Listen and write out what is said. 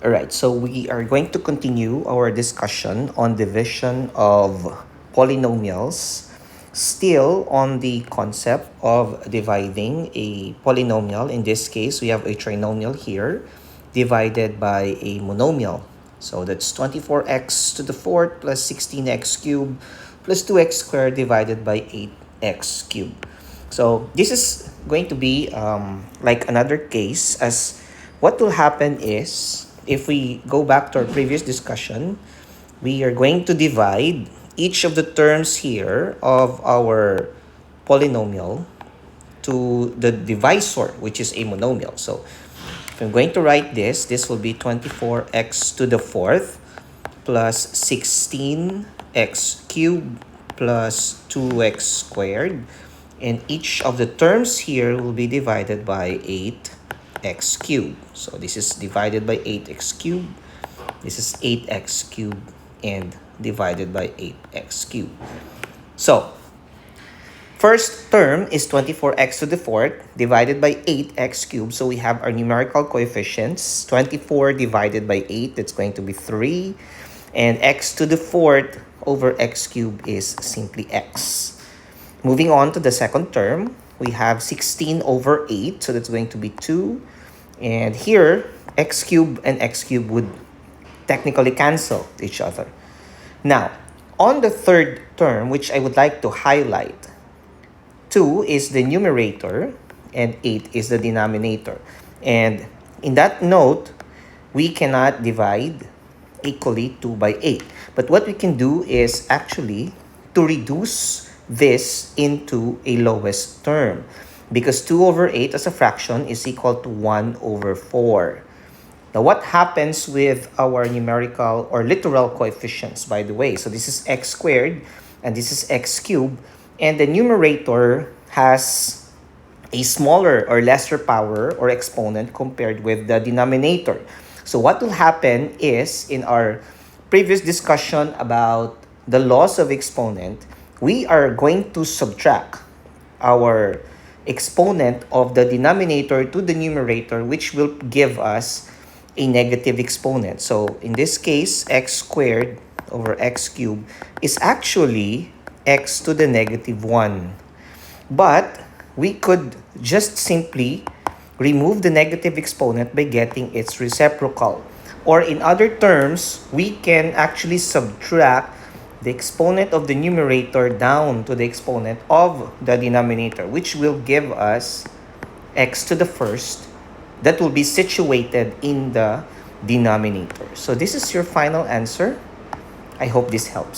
All right, so we are going to continue our discussion on division of polynomials, still on the concept of dividing a polynomial. In this case, we have a trinomial here divided by a monomial. So that's 24x to the fourth plus 16x cubed plus 2x squared divided by 8x cubed. So this is going to be like another case, as what will happen is, if we go back to our previous discussion, we are going to divide each of the terms here of our polynomial to the divisor, which is a monomial. So if I'm going to write this, this will be 24x to the fourth plus 16x cubed plus 2x squared. And each of the terms here will be divided by 8x cubed. So this is divided by 8x cubed. This is 8x cubed and divided by 8x cubed. So first term is 24x to the fourth divided by 8x cubed. So we have our numerical coefficients. 24 divided by 8, that's going to be 3. And x to the fourth over x cubed is simply x. Moving on to the second term, we have 16 over 8. So that's going to be 2. And here, x cubed and x cubed would technically cancel each other. Now, on the third term, which I would like to highlight, 2 is the numerator and 8 is the denominator. And in that note, we cannot divide equally 2 by 8. But what we can do is actually to reduce this into a lowest term, because 2 over 8 as a fraction is equal to 1 over 4. Now, what happens with our numerical or literal coefficients, by the way? So this is x squared and this is x cubed, and the numerator has a smaller or lesser power or exponent compared with the denominator. So what will happen is, in our previous discussion about the laws of exponent, we are going to subtract our exponent of the denominator to the numerator, which will give us a negative exponent. So in this case, x squared over x cubed is actually x to the negative 1. But we could just simply remove the negative exponent by getting its reciprocal. Or in other terms, we can actually subtract the exponent of the numerator down to the exponent of the denominator, which will give us x to the first that will be situated in the denominator. So this is your final answer. I hope this helps.